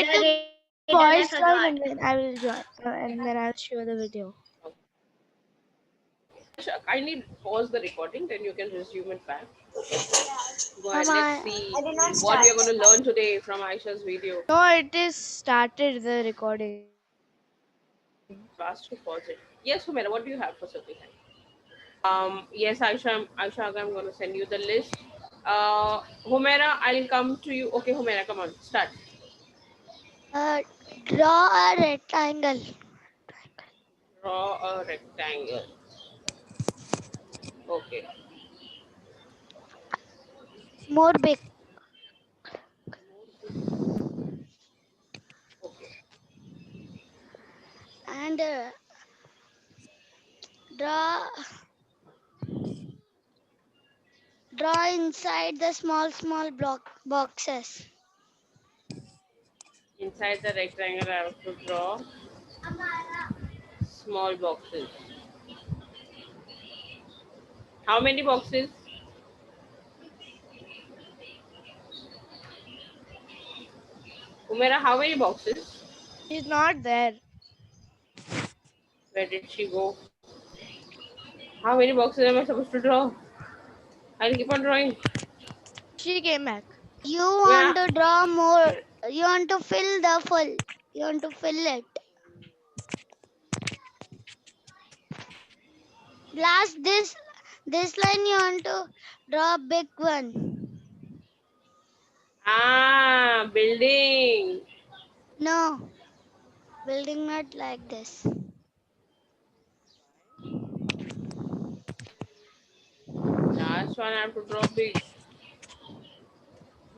Let the boys join and then I will join and then I'll show the video. Kindly pause the recording, then you can resume it back. Go ahead. Mama, Let's see what we are going to learn today from Aisha's video. no, it is started the recording. Fast to pause it. Yes, Humera, what do you have for Sabi? Yes, Aisha, I'm going to send you the list. Humera, I'll come to you. Okay, Humera, come on, start. Draw a rectangle. Draw a rectangle. Okay. More big. Okay. And draw inside the small block boxes. Inside the rectangle, I have to draw small boxes. How many boxes? Humera, how many boxes? She's not there. Where did she go? How many boxes am I supposed to draw? I'll keep on drawing. She came back. You Yeah. want to draw more. You want to fill the full. You want to fill it. Last this line you want to draw a big one. Ah, building. No, building not like this. Last one I have to draw big.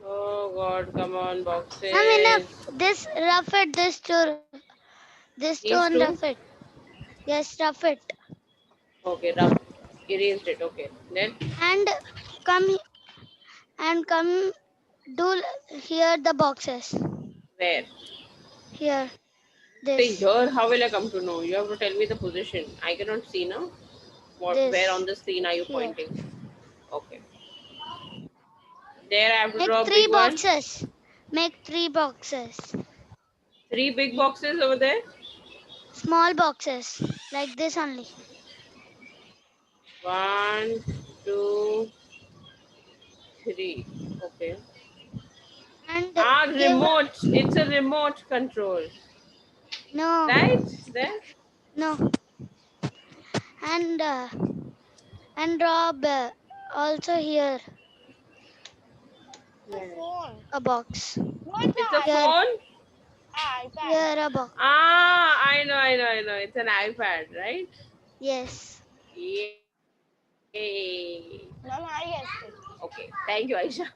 Oh God, come on, boxes. Enough. This rough it. This to These unrough two? it. Yes, rough it. Okay, rough. Erased it. Okay. Then? And come come do here the boxes. Where? Here. Say This. here, how will I come to know? You have to tell me the position. I cannot see now. Where on This. the screen are you Here. pointing? Okay. There I have to Make draw a 3 big one. boxes. Make 3 boxes. 3 big boxes over there. Small boxes. Like this only. 1, 2, 3. Okay. And give Remote. It's a remote control. no. Right? There. No. And Rob also here a box. It's a Here. phone. Here a box. I know. It's an iPad, right? Yes. Yay. Okay, thank you, Aisha.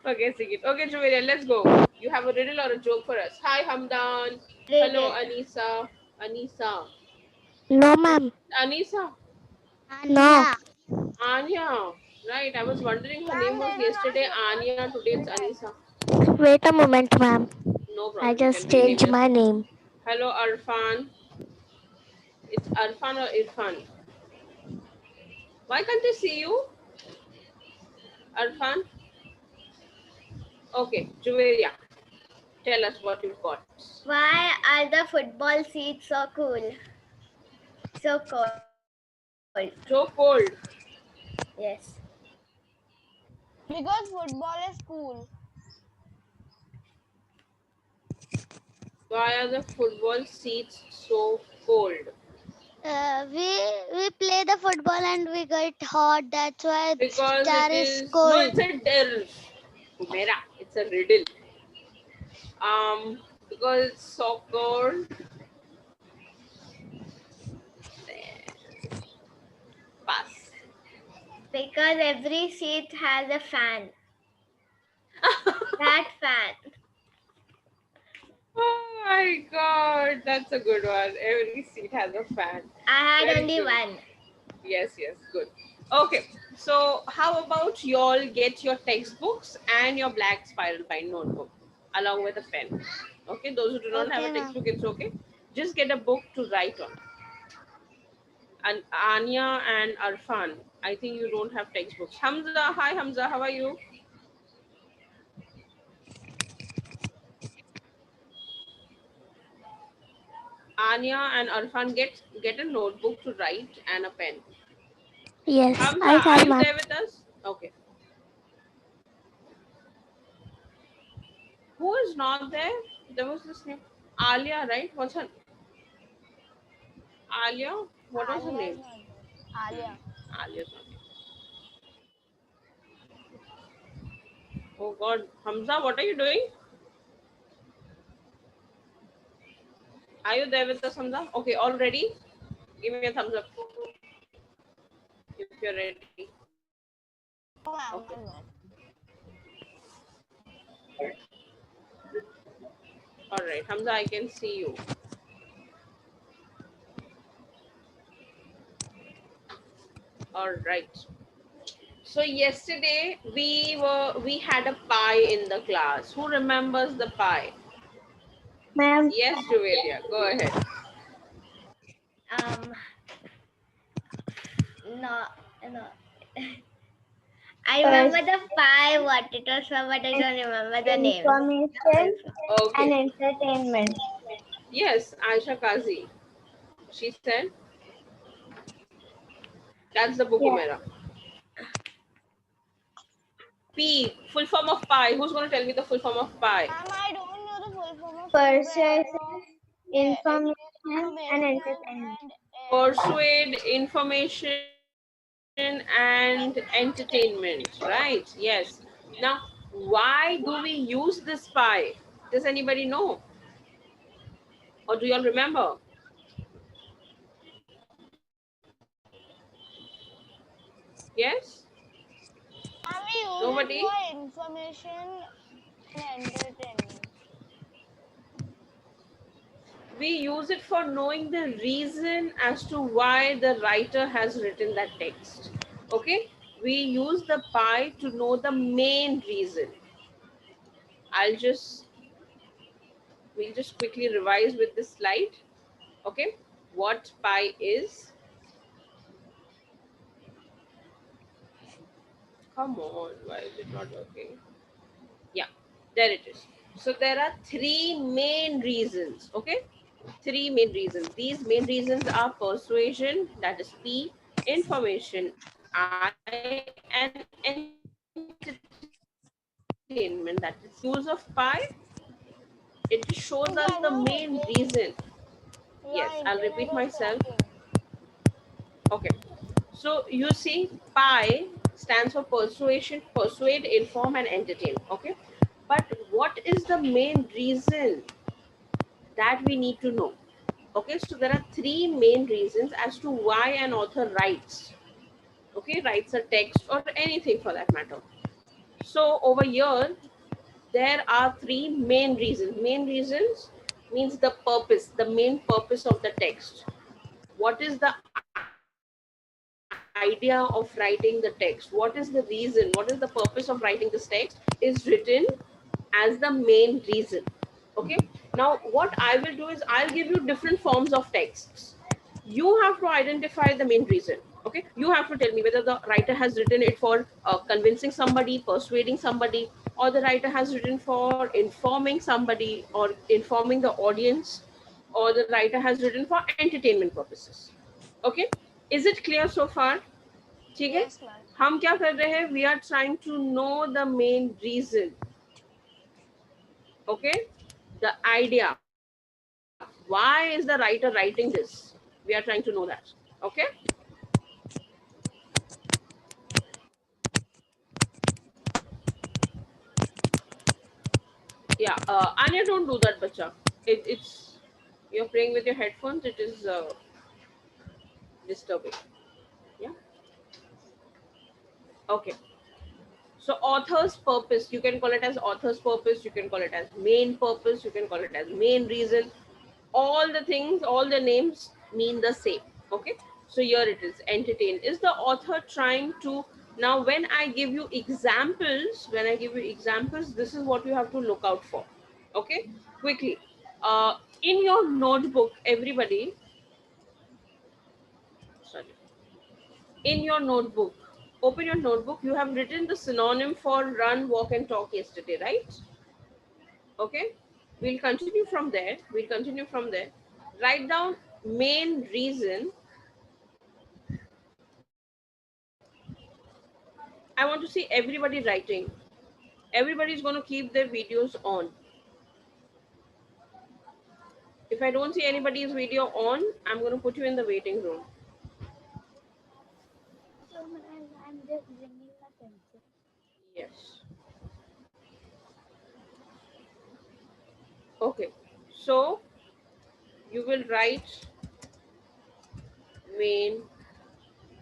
Okay, Sigit. Okay, Jumelia, let's go. You have a riddle or a joke for us. Hi, Hamdan. Hello, Anisa. Anisa. No, ma'am. Anisa. No. Anya. Right, I was wondering her name was yesterday Anya, today it's Anisa. Wait a moment, ma'am. No I problem, you can just rename changed my yourself. name. Hello, Arfan. It's Arfan or Irfan? Why can't I see you? Arfan? Okay, Jumelia. Tell us what you've got. Why are the football seats so cool? So cold. So cold. Yes. Because football is cool. Why are the football seats so cold? We play the football and we get hot. That's why Because there it is is cold. no, it's a Humera, it's a riddle. Because it's so cold. Pass. Because every seat has a fan. That fan. Oh my God, that's a good one. Every seat has a fan. I had Very only good. one. Yes, good. Okay, so how about you all get your textbooks and your black spiral bind notebook along with a pen? Okay, those who do not have a Okay, textbook, it's okay. Just get a book to write on. And Anya and Arfan, I think you don't have textbooks. Hamza, hi Hamza, how are you? Anya and Arfan, get a notebook to write and a pen. Yes, Hamza, I are have, you ma'am. there with us? Okay. Who is not there? There was this name. Alia, right? What's her? Alia? What was her Alia is name? not there. Alia. Alia's not there. Oh God. Hamza, what are you doing? Are you there with us, Hamza? Okay, all ready? Give me a thumbs up if you're ready. No, Okay. ma'am, I'm not. All right, Hamza, I can see you. All right. So yesterday we had a pie in the class. Who remembers the pie? Ma'am. Yes, Juvelia, go ahead. No, no. I remember the pie, what it was for, but I don't remember the name. Information Okay. and entertainment. Yes, Aisha Kazi. She said that's the Yeah. Bukumera. P, full form of pie. Who's going to tell me the full form of pie? Ma'am, I don't know the full form of Persuasion, information information, and entertainment. Persuade, information, and entertainment. Right? Yes. Now, why do we use this pie? Does anybody know? Or do you all remember? Yes? Ma'am, we use Nobody? it for information and entertainment. We use it for knowing the reason as to why the writer has written that text. Okay? We use the pie to know the main reason. We'll just quickly revise with this slide. Okay? What pie is? Come on, why is it not working? Yeah, there it is. So there are three main reasons. Okay? Three main reasons. These main reasons are persuasion, that is P, information, I, and entertainment, that is use of pi. It shows us the main reason. Yes, I'll repeat myself. Okay. So you see, pi stands for persuasion, persuade, inform, and entertain. Okay. But what is the main reason that we need to know? Okay, so there are three main reasons as to why an author writes. Okay, writes a text or anything for that matter. So over here, there are three main reasons. Main reasons means the purpose, the main purpose of the text. What is the idea of writing the text? What is the reason? What is the purpose of writing this text is written as the main reason. Okay, now what I will do is I'll give you different forms of texts. You have to identify the main reason. Okay, you have to tell me whether the writer has written it for convincing somebody, persuading somebody, or the writer has written for informing somebody or informing the audience, or the writer has written for entertainment purposes. Okay, is it clear so far? ठीक है? Yes, ma'am. हम क्या कर रहे हैं? We are trying to know the main reason. Okay, the idea. Why is the writer writing this? We are trying to know that. Okay. Yeah. Anya, don't do that, bacha. It's you're playing with your headphones. It is disturbing. Yeah. Okay. So author's purpose, you can call it as author's purpose, you can call it as main purpose, you can call it as main reason. All the things, all the names mean the same. Okay. So here it is, entertain. Is the author trying to, now when I give you examples, this is what you have to look out for. Okay. Quickly. In your notebook, everybody, sorry. In your notebook, open your notebook. You have written the synonym for run, walk, and talk yesterday, right? Okay. We'll continue from there. Write down main reason. I want to see everybody writing. Everybody's going to keep their videos on. If I don't see anybody's video on, I'm going to put you in the waiting room. So I'm just bringing my pencil. Yes. Okay. So you will write main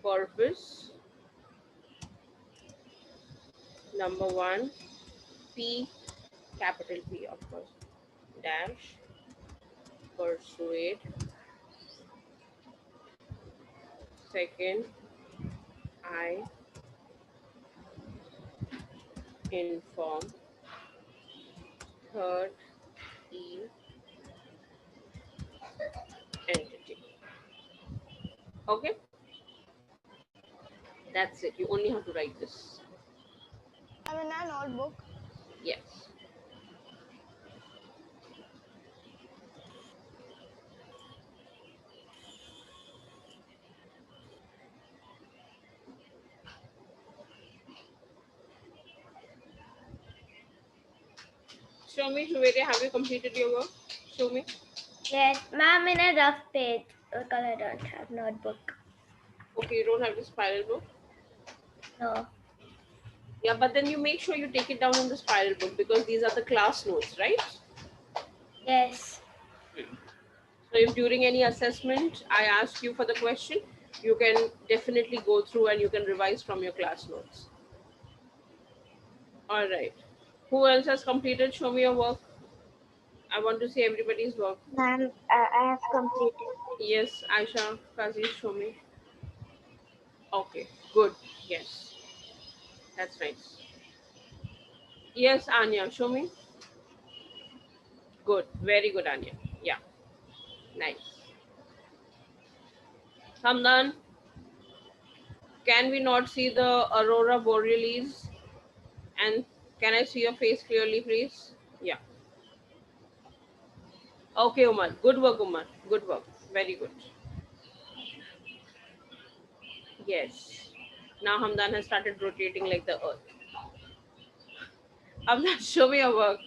purpose. Number 1, P, capital P, of course, dash, persuade. Second, I, inform. Third, E, entity. Okay, that's it. You only have to write this. I'm in a notebook. Yes. Show me, Shuvede, have you completed your work? Show me. Yes, ma'am, in a rough page because I don't have notebook. Okay, you don't have the spiral book? No. Yeah, but then you make sure you take it down in the spiral book because these are the class notes, right? Yes. So if during any assessment I ask you for the question, you can definitely go through and you can revise from your class notes. All right. Who else has completed? Show me your work. I want to see everybody's work. Ma'am, I have completed. Yes, Aisha, Kazi, show me. Okay, good. Yes, that's nice. Yes, Anya, show me. Good. Very good, Anya. Yeah, nice. Hamdan, can we not see the aurora borealis? And can I see your face clearly, please? Yeah. Okay, Umar. Good work, Umar. Good work. Very good. Yes. Now Hamdan has started rotating like the earth. Hamdan, show me your work.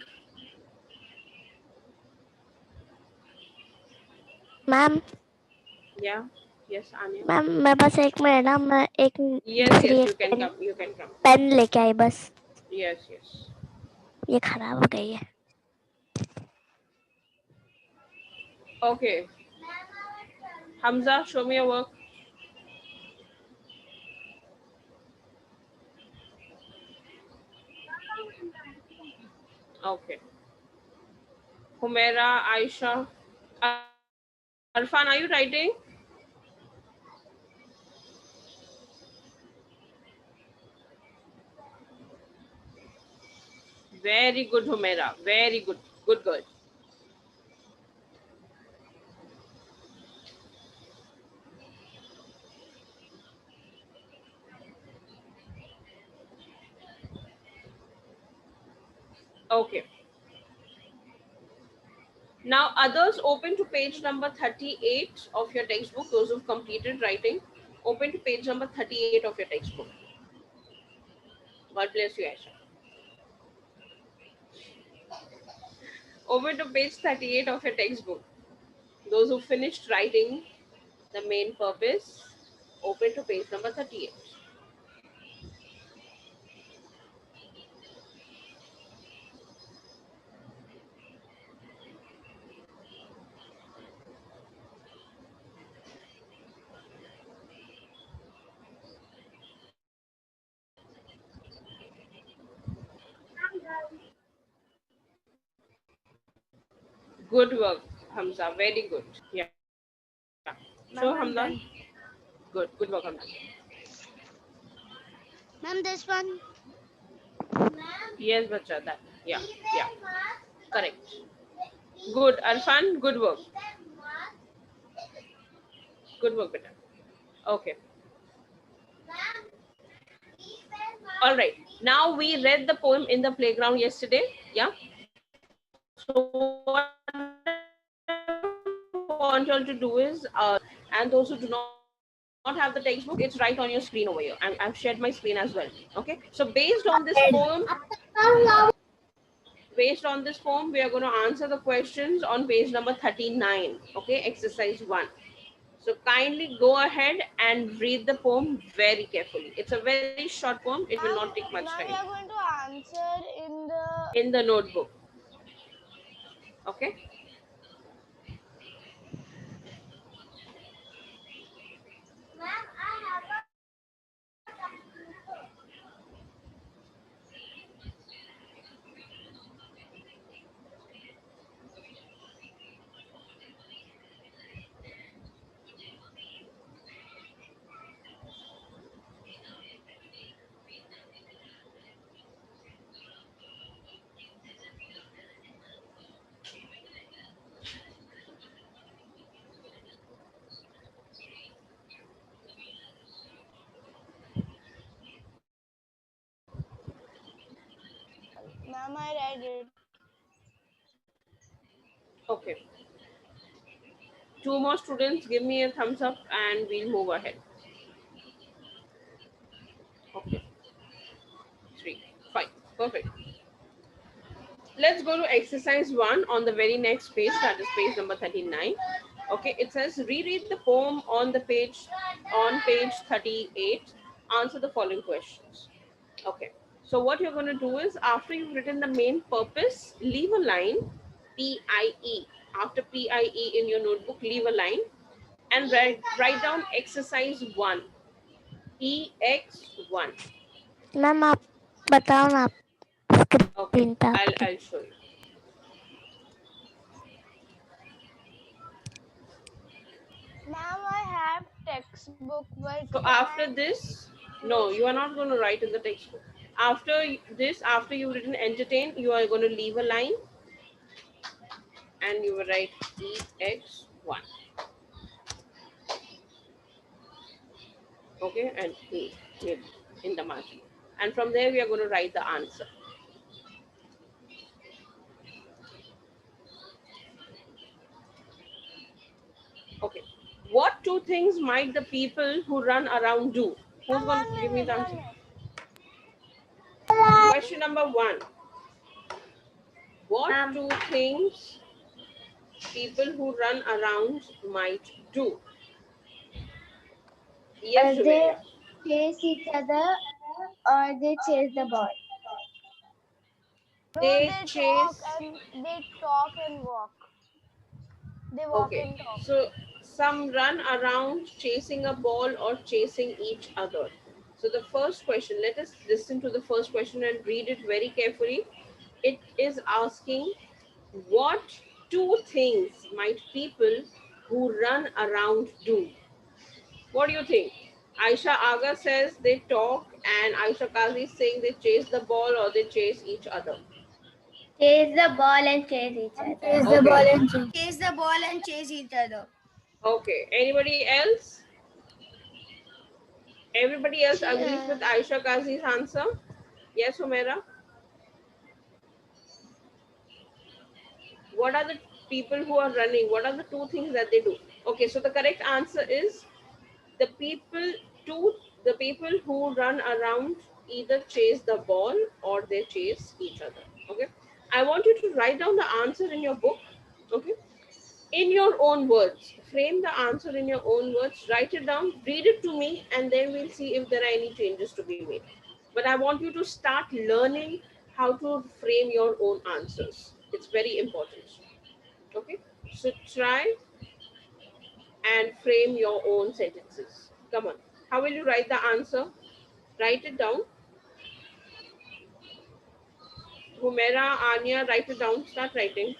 Ma'am Yeah. Yes, Anya. Ma'am मेरे पास 1 minute ना मैं एक Yes, दूसरी yes, एक you can come. You can come. Pen लेके आई बस Yes, yes. ये खराब हो गई है Okay. Hamza, show me your work. Okay. Humaira, Aisha. Arfan, are you writing? Very good, Humaira. Very good. Good girl. Okay. Now, others, open to page number 38 of your textbook. Those who've completed writing, open to page number 38 of your textbook. God bless you, Aisha. Open to page 38 of your textbook. Those who finished writing the main purpose, open to page number 38. Good work, Hamza. Very good. Yeah. So, Hamdan. Good. Good work, Hamdan. Ma'am this one Yes, bacha. That. Yeah. Yeah. Correct. Good. Arfan, good work. Good work, beta. Okay. All right. Now we read the poem in the playground yesterday. Yeah. So what I want want you all to do is, and those who do not have the textbook, it's right on your screen over here. I've shared my screen as well. Okay. So based on this form, we are going to answer the questions on page number 39. Okay, exercise 1. So kindly go ahead and read the poem very carefully. It's a very short poem. It will not take much Ma'am, time. we are going to answer In the notebook. Okay. Ma'am, I read it. Okay. 2 more students, give me a thumbs up and we'll move ahead. Okay. 3, 5. Perfect. Let's go to exercise 1 on the very next page, that is page number 39. Okay, it says reread the poem on page 38. Answer the following questions. Okay, so what you're going to do is, after you've written the main purpose, leave a line, PIE. After PIE in your notebook, leave a line and write down exercise 1, EX1. Ma'am आप बताओ ना, आप Okay, screen पे आपके. I'll show you. Ma'am, I have textbook, but So after this, no, you are not going to write in the textbook. After this, after you've written entertain, you are going to leave a line and you will write EX1. Okay, and E in the margin. And from there, we are going to write the answer. Okay. What 2 things might the people who run around do? Who's going to give me the answer? Question number 1. What 2 things people who run around might do? Yes, They Jumelia. chase each other or they chase the ball. no, They they chase. talk and walk. They walk Okay, and talk. so some run around chasing a ball or chasing each other. So the first question, let us listen to the first question and read it very carefully. It is asking, what 2 things might people who run around do? What do you think? Aisha Aga says they talk, and Aisha Kazi is saying they chase the ball or they chase each other. Chase the ball and chase each other. Chase the ball and chase each other. Okay, anybody else? Everybody else agrees with Aisha Kazi's answer? Yes, Humaira? What are the people who are running? What are the 2 things that they do? Okay, so the correct answer is the people who run around either chase the ball or they chase each other. Okay, I want you to write down the answer in your book. Okay, in your own words, frame the answer in your own words, write it down, read it to me, and then we'll see if there are any changes to be made. But I want you to start learning how to frame your own answers. It's very important. Okay, so try and frame your own sentences. Come on, how will you write the answer? Write it down. Humaira, Anya, write it down. Start writing.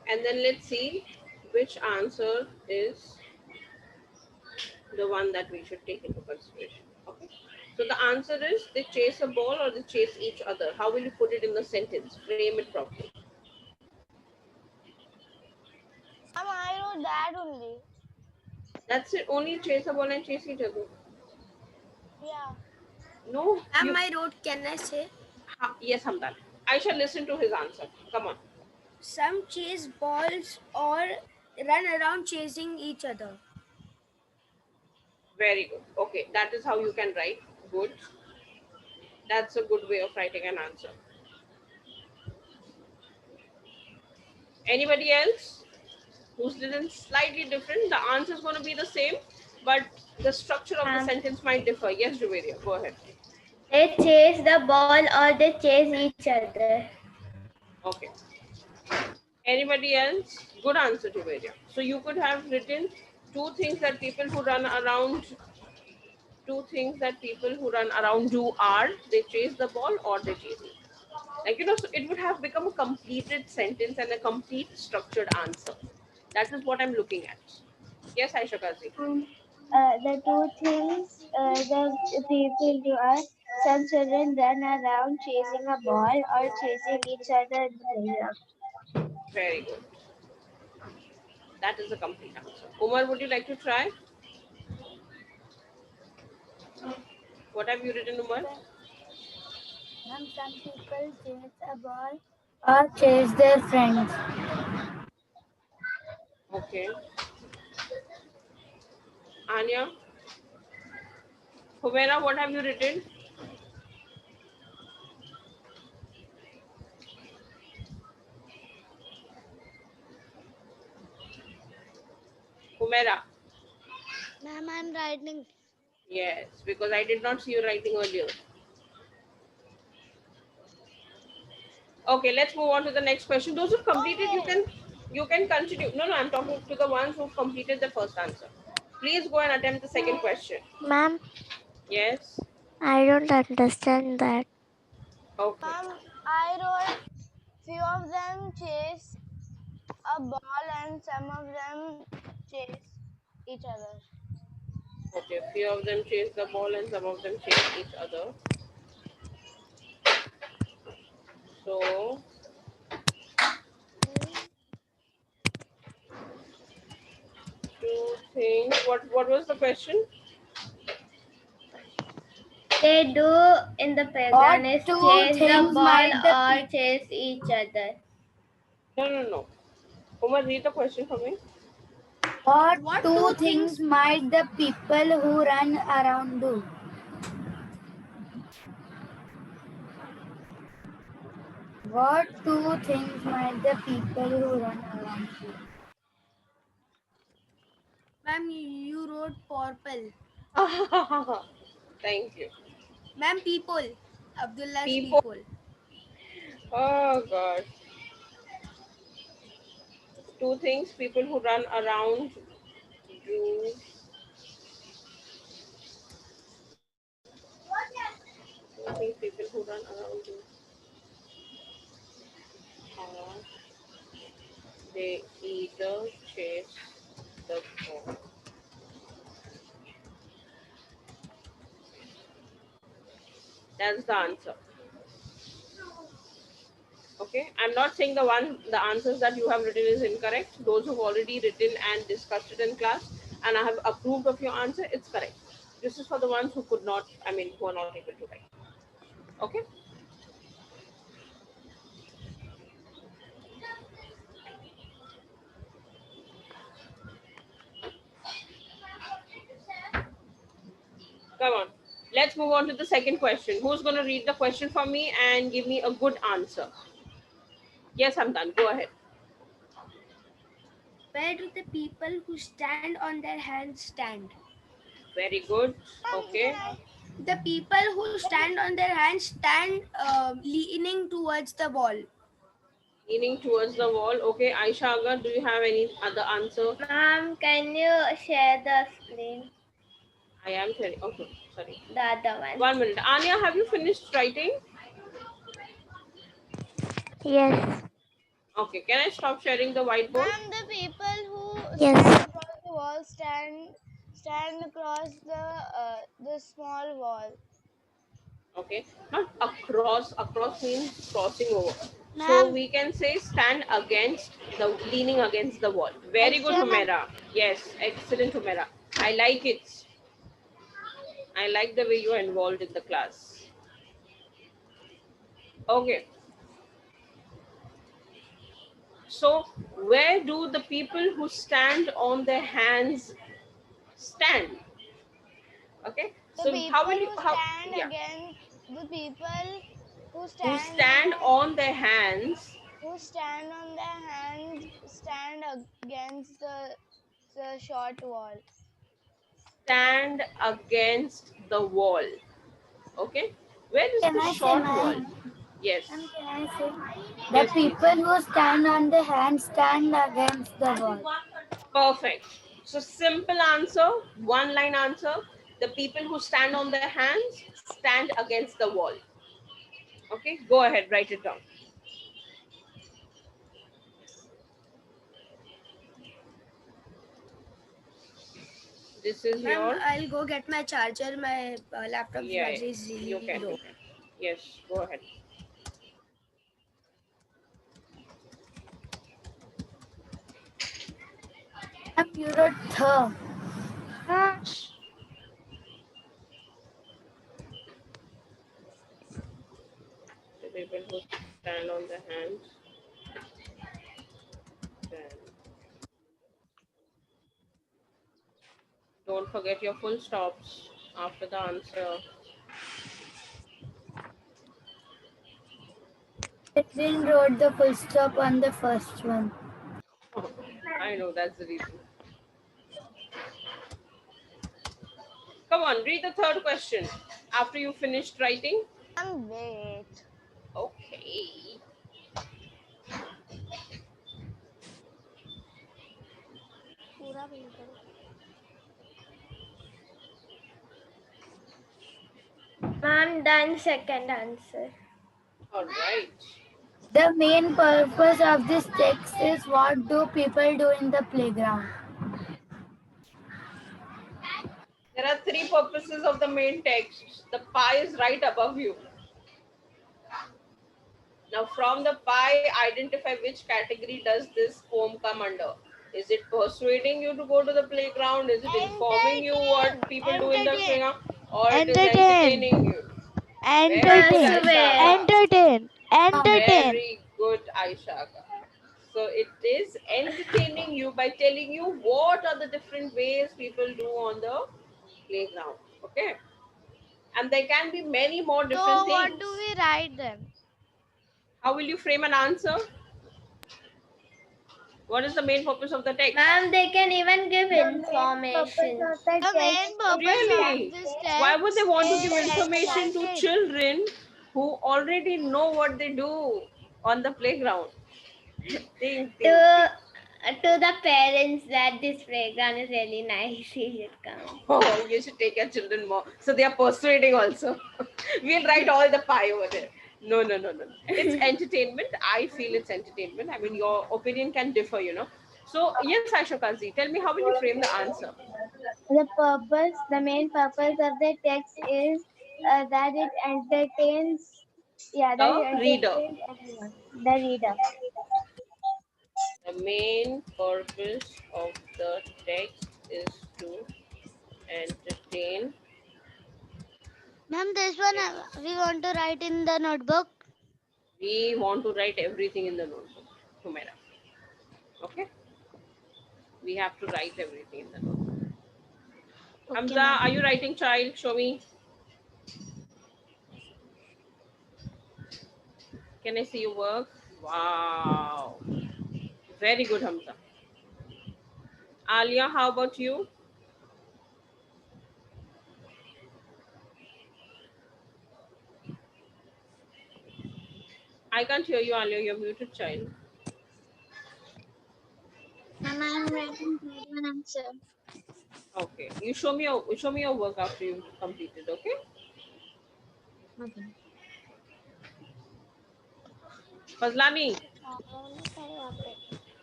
And then let's see which answer is the one that we should take into consideration. Okay. So the answer is they chase a ball or they chase each other. How will you put it in the sentence? Frame it properly. I wrote that only. That's it. Only chase the ball and chase each other. Yeah. No. Ma'am, You, I wrote, can I say? yes, Hamdan. I shall listen to his answer. Come on. Some chase balls or run around chasing each other. Very good. Okay, that is how you can write. Good. That's a good way of writing an answer. Anybody else who's written slightly different? The answer is going to be the same, but the structure of the sentence might differ. Yes, Juveria, go ahead. They chase the ball or they chase each other. Okay. Anybody else? Good answer, Juveria. So you could have written two things that people who run around do are they chase the ball or they chase it. Like, so it would have become a completed sentence and a complete structured answer. That is what I'm looking at. Yes, Aisha Kazi. The two things the people do are some children run around chasing a ball or chasing each other in the playground. Very good. That is a complete answer. Umar, would you like to try? What have you written, Umar? Some people chase a ball or chase their friends. Okay. Anya? Humera, what have you written? Humera? Ma'am, I'm writing. Yes, because I did not see you writing earlier. Okay, let's move on to the next question. Those who've completed, you can continue. No, I'm talking to the ones who've completed the first answer. Please go and attempt the second question. Ma'am, Yes. I don't understand that. Okay. I wrote few of them chase a ball and some of them chase each other. Okay. Few of them chase the ball and some of them chase each other. So two things. What was the question? They do in the playground is chase the ball or chase each other. No. Umar, read the question for me. What two things might the people who run around do? What two things might the people who run around do? Ma'am, you wrote purple. Thank you. Ma'am, people. Abdullah's People. people. Oh God. Two things people who run around do. Two things people who run around do. They either chase the ball. That's the answer. Okay, I'm not saying the answers that you have written is incorrect. Those who've already written and discussed it in class and I have approved of your answer, it's correct. This is for the ones who could not, who are not able to write. Okay. Come on. Let's move on to the second question. Who's going to read the question for me and give me a good answer? Yes, I'm done. Go ahead. Where do the people who stand on their hands stand? Very good. Okay. The people who stand on their hands stand leaning towards the wall. Leaning towards the wall. Okay. Aisha Agar, do you have any other answer? Ma'am, can you share the screen? I am sharing. Okay. Sorry. The other one. 1 minute. Anya, have you finished writing? Yes. Okay. Can I stop sharing the whiteboard? And the people who Yes. stand across the wall stand across the small wall. Okay, not across. Across means crossing over. So Ma'am, we can say stand against the, leaning against the wall. Very good, question number. Humaira. Yes, excellent, Humaira. I like it. I like the way you are involved in the class. Okay. So where do the people who stand on their hands stand? Okay. The So people how will you, who how, stand yeah, against the people who who stand stand on their hands who stand on their hands stand against the short wall. stand against the wall. Okay. Where is Can the I say, short wall? ma'am? Yes. Ma'am, can I say? The Yes, please. people who stand on the hand stand against the wall. Perfect. So simple answer, one line answer. The people who stand on their hands stand against the wall. Okay, go ahead, write it down. This is Ma'am, your, I'll go get my charger. My laptop's yeah, battery is you really can, low. you can. Yes, go ahead. Ma'am, you wrote the. The people who stand on the hands stand. Don't forget your full stops after the answer. Catherine wrote the full stop on the first one. I know that's the reason. Come on, read the third question after you finished writing. Wait. Okay. पूरा fill करो. Ma'am, done second answer. All right. The main purpose of this text is what do people do in the playground? There are three purposes of the main text. The pie is right above you. Now, from the pie, identify which category does this poem come under. Is it persuading you to go to the playground? Is it informing you what people do in the Entertain. playground? Or it is Entertain. entertaining you? Very good, Entertain. Aisha Persuade. Aga. Entertain. Entertain. Very good, Aisha Aga. So it is entertaining you by telling you what are the different ways people do on the playground. Okay. And there can be many more So different what things. do we write then? How will you frame an answer? What is the main purpose of the text? Ma'am, they can even give The main purpose information. of the The main text purpose Really? of this Why would they text want to is give information to entertain. children who already know what they do on the playground? Think. To the parents that this playground is really nice, you should come. Oh, you should take your children more. So they are persuading also. We'll write all the pie over there. No, no, no, no. It's entertainment. I feel it's entertainment. I mean, your opinion can differ, you know. So, yes, Aisha Kazi, tell me, how will you frame the answer? the main purpose of the text is that it entertains, that it The reader. entertains everyone, the reader. The main purpose of the text is to entertain. Ma'am, this one we want to write in the notebook. We want to write everything in the notebook, Humaira. Okay? We have to write everything in the notebook. Okay, Hamza, ma'am. are you writing, child? Show me. Can I see your work? Wow. Very good, Hamza. Alia, how about you? I can't hear you, Alia. You're muted, child. Ma'am, I am writing one answer. Okay. You show me your work after you completed, okay? Okay. Fazlani,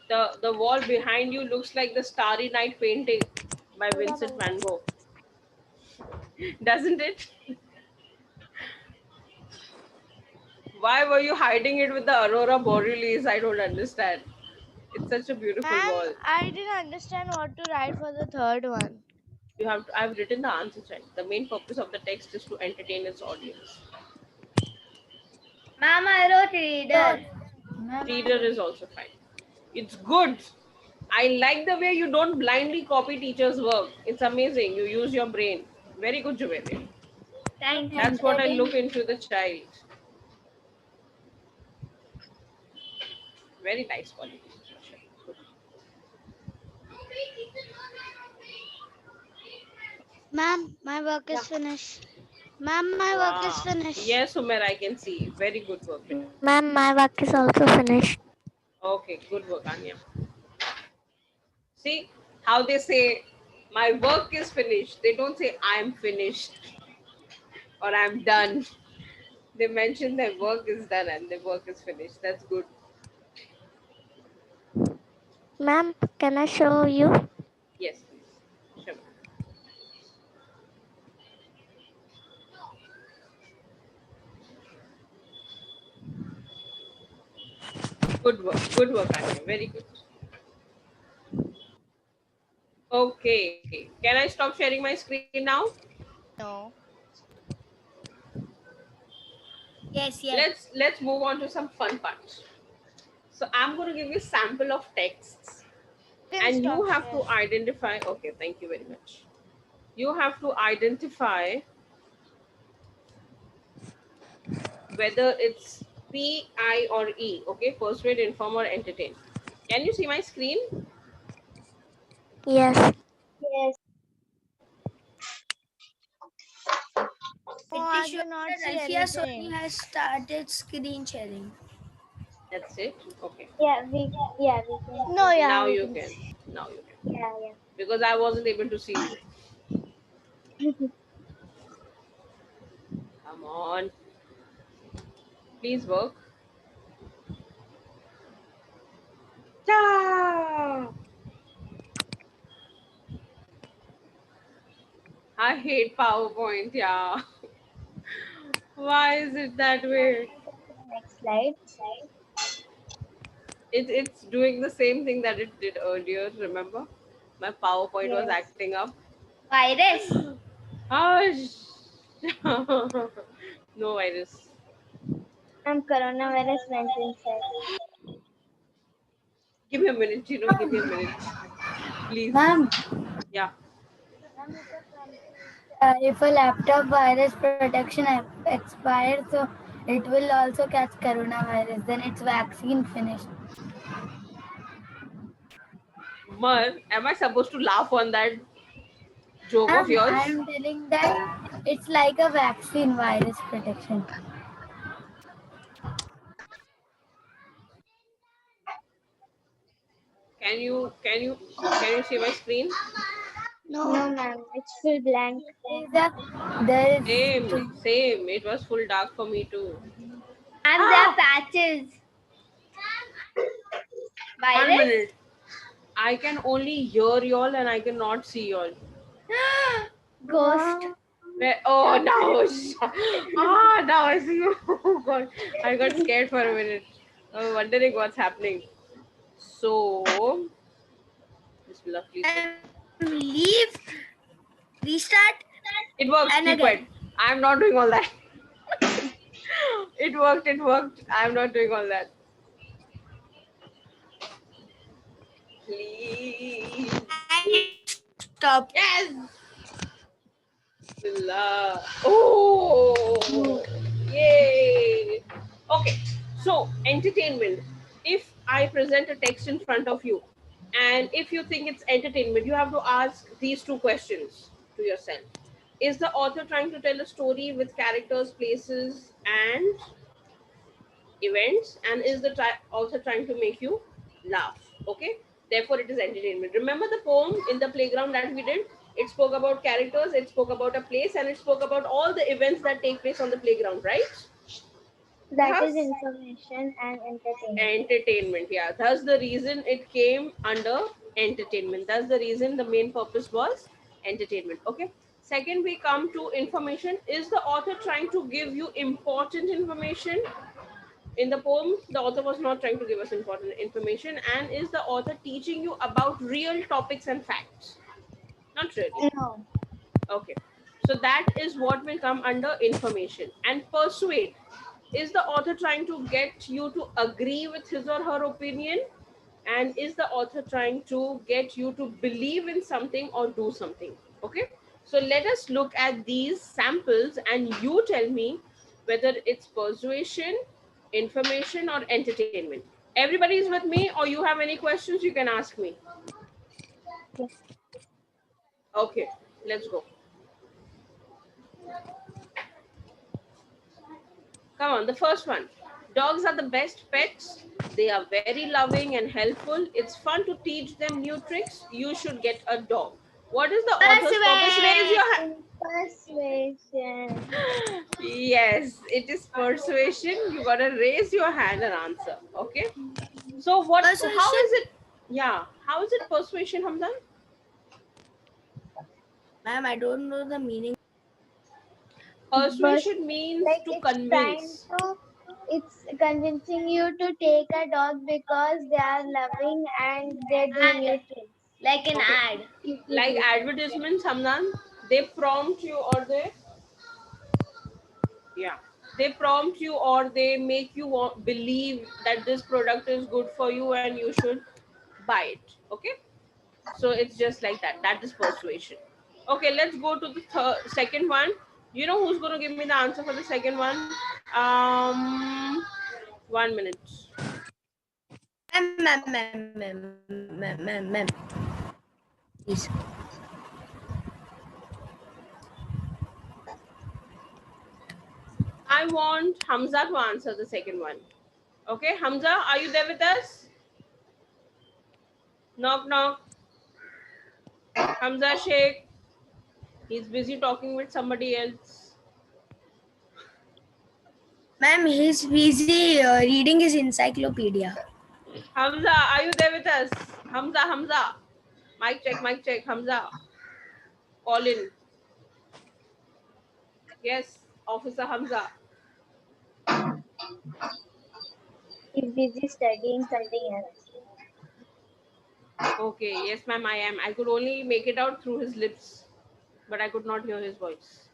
the wall behind you looks like the Starry Night painting by Vincent van Gogh. Doesn't it? Why were you hiding it with the Aurora Borealis? I don't understand. It's such a beautiful Ma'am, ball. I didn't understand what to write for the third one. You have to, I've written the answer, child. The main purpose of the text is to entertain its audience. Mom, I wrote reader. Reader is also fine. It's good. I like the way you don't blindly copy teachers' work. It's amazing. You use your brain. Very good, Juvelia. Thank you. That's what I look into the child. Very nice quality. Good. Ma'am, my work is finished. Ma'am, my work is Wow. finished. Yes, Umer, I can see. Very good work. Ma'am, my work is also finished. Okay, good work, Anya. See how they say, my work is finished. They don't say, I'm finished or I'm done. They mention their work is done and their work is finished. That's good. Ma'am, can I show you? Yes, please. Sure. Good work. Good work, Anya. Very good. Okay. Can I stop sharing my screen now? No. Yes, yes. Let's move on to some fun parts. So I'm going to give you a sample of texts and you have to identify. Okay, thank you very much. You have to identify whether it's P, I, or E. Okay, persuade, inform, or entertain. Can you see my screen? Yes. Yes. It I is showing cannot that see Alfia Sony anything. has started screen sharing. That's it. Okay. We can. No, yeah. Now we you can can. see. Now you can. Yeah. Because I wasn't able to see you. Come on. Please work. Ah! I hate PowerPoint, yeah. Why is it that way? Next slide. It's doing the same thing that it did earlier, remember? My PowerPoint was Yes. acting up. Virus. Hush! No virus. Coronavirus went inside. Give me a minute, give me a minute. Please. Ma'am, Yeah. if a laptop virus protection expires, so it will also catch coronavirus. Then it's vaccine finished. Mar, am I supposed to laugh on that joke of yours? I'm telling that it's like a vaccine virus protection. Can you see my screen? No, ma'am. It's full blank. There is Same. It was full dark for me too. And there patches. One Virus. minute. I can only hear y'all and I cannot see y'all. Ghost. Oh no! Now I see you. Oh God, I got scared for a minute. Wondering what's happening. So, Bismillah, please. Leave, restart. It worked. And Keep again. quiet. I'm not doing all that. It worked. I'm not doing all that. Please. Stop. Yes. Bismillah. Oh. Yay. Okay. So, entertainment. If I present a text in front of you, and if you think it's entertainment, you have to ask these two questions to yourself. Is the author trying to tell a story with characters, places, and events? And is the author trying to make you laugh? Okay. Therefore, it is entertainment. Remember the poem in the playground that we did? It spoke about characters, it spoke about a place, and it spoke about all the events that take place on the playground, right? That is information and entertainment. Entertainment, yeah. That's the reason it came under entertainment. That's the reason the main purpose was entertainment. Okay. Second, we come to information. Is the author trying to give you important information In the poem, the author was not trying to give us important information. And is the author teaching you about real topics and facts? Not really. No. Okay. So that is what will come under information. And persuade. Is the author trying to get you to agree with his or her opinion? And is the author trying to get you to believe in something or do something? Okay. So let us look at these samples and you tell me whether it's persuasion, information, or entertainment. Everybody is with me, or you have any questions, you can ask me. Okay, let's go. Come on, the first one. Dogs are the best pets. They are very loving and helpful. It's fun to teach them new tricks. You should get a dog. What is the author's purpose? Raise your hand. Persuasion. Yes, it is persuasion. You gotta raise your hand and answer. Okay. So what? How is it? Yeah. How is it persuasion, Hamdan? Ma'am, I don't know the meaning. Persuasion means Like to it's convince. it's convincing you to take a dog because they are loving and they do new things. Like an ad. Like advertisements, Hamdan, they prompt you or they prompt you or they make you believe that this product is good for you and you should buy it. Okay, so it's just like that. That is persuasion. Okay, let's go to the second one. You know who's going to give me the answer for the second one? 1 minute. Ma'am. Please. I want Hamza to answer the second one. Okay, Hamza, are you there with us? Knock, knock. Hamza Sheikh. He's busy talking with somebody else. Ma'am, he's busy reading his encyclopedia. Hamza, are you there with us? Hamza. Mic check, Hamza. Call in. Yes, Officer Hamza. He's busy studying something else. Okay, yes, ma'am, I am. I could only make it out through his lips, but I could not hear his voice.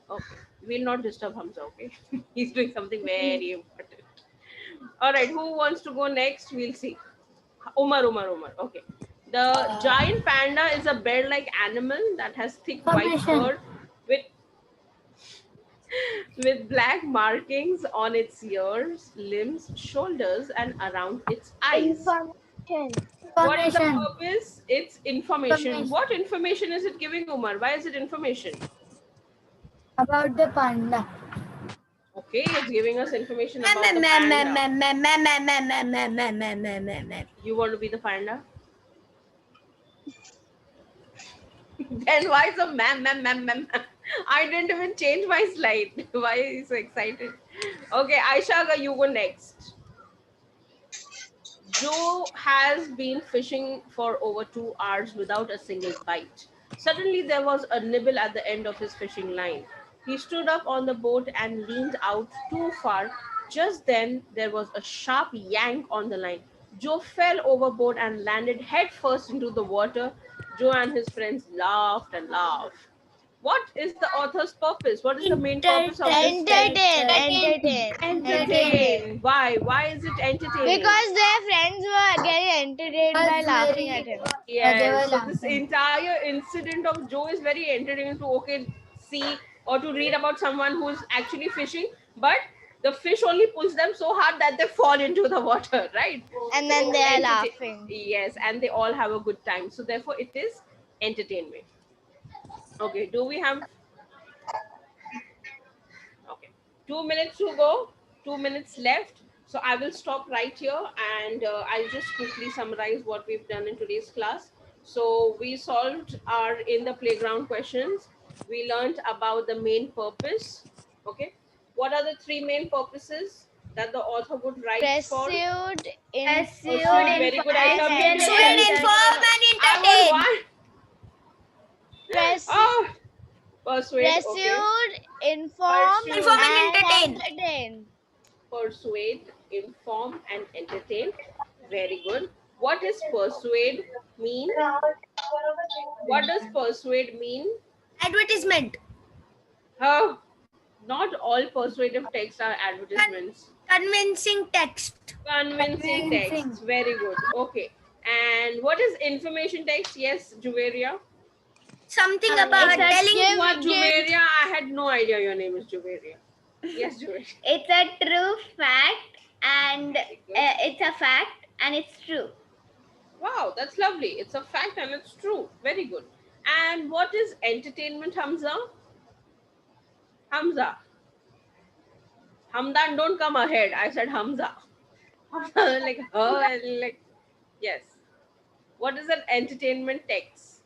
Okay, we'll not disturb Hamza, okay? He's doing something very important. All right, who wants to go next? We'll see. Umar. Okay. The giant panda is a bear-like animal that has thick white fur with black markings on its ears, limbs, shoulders, and around its eyes. Information. What is the purpose? It's information. What information is it giving, Umar? Why is it information? About the panda. Okay, it's giving us information about the panda. You want to be the panda? Then why is a ma'am? I didn't even change my slide. Why are you so excited? Okay, Aisha, you go next. Joe has been fishing for over 2 hours without a single bite. Suddenly there was a nibble at the end of his fishing line. He stood up on the boat and leaned out too far. Just then there was a sharp yank on the line. Joe fell overboard and landed head first into the water. Joe and his friends laughed and laughed. What is the author's purpose? What is the main purpose of this? Entertain. Why? Why is it entertaining? Because their friends were getting entertained by laughing at him. Yes. So this entire incident of Joe is very entertaining to see or to read about someone who is actually fishing, but the fish only pulls them so hard that they fall into the water, right? And then they are laughing. Yes, and they all have a good time. So therefore, it is entertainment. Okay, do we have... Okay, 2 minutes to go, 2 minutes left. So I will stop right here and I'll just quickly summarize what we've done in today's class. So we solved our in the playground questions. We learned about the main purpose. Okay, what are the 3 main purposes that the author would write for? Pursued, Very good. Inform and entertain. Persuade. Pursued, inform, Inform and entertain. Persuade, inform, and entertain. Very good. What is persuade mean? What does persuade mean? Advertisement. Oh, not all persuasive texts are advertisements. Convincing text. Convincing texts. Very good. Okay. And what is information text? Yes, Juveria. Something It's about a telling. What, Juveria? I had no idea your name is Juveria. Yes, Juveria. It's a true fact, and Very good. it's a fact, and it's true. Wow, that's lovely. It's a fact and it's true. Very good. And what is entertainment, Hamza? Hamza. Hamdan, don't come ahead. I said Hamza. Like her and like, yes. What is an entertainment text?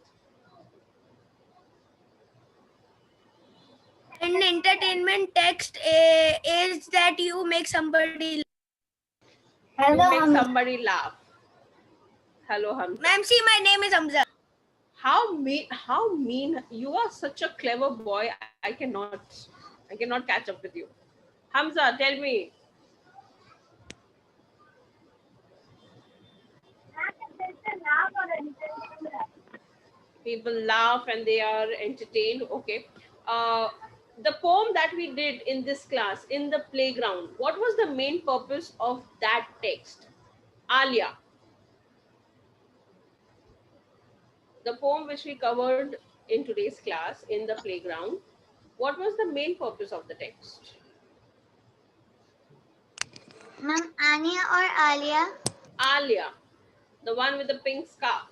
An entertainment text is that you make somebody. You make somebody laugh. Hello, Hamza. Ma'am, see, my name is Hamza. How mean, you are such a clever boy. I cannot catch up with you. Hamza, tell me. People laugh and they are entertained. Okay. The poem that we did in this class, in the playground, what was the main purpose of that text? Alia. The poem which we covered in today's class, in the playground, what was the main purpose of the text? Ma'am, Anya or Alia? Alia, the one with the pink scarf.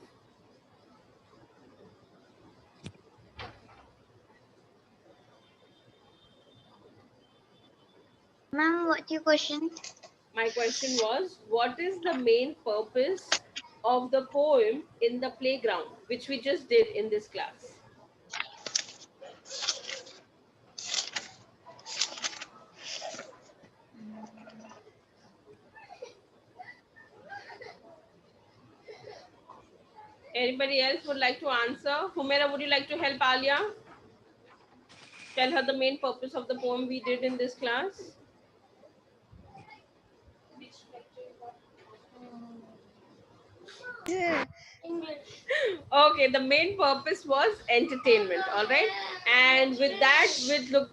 Ma'am, what's your question? My question was, what is the main purpose of the poem in the playground, which we just did in this class? Anybody else would like to answer? Humaira, would you like to help Alia? Tell her the main purpose of the poem we did in this class. Okay, the main purpose was entertainment. All right, and with that,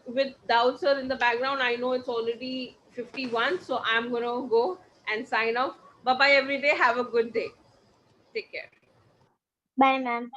with Daud sir in the background, I know it's already 51, so I'm gonna go and sign off. Bye bye every day. Have a good day. Take care. Bye, ma'am.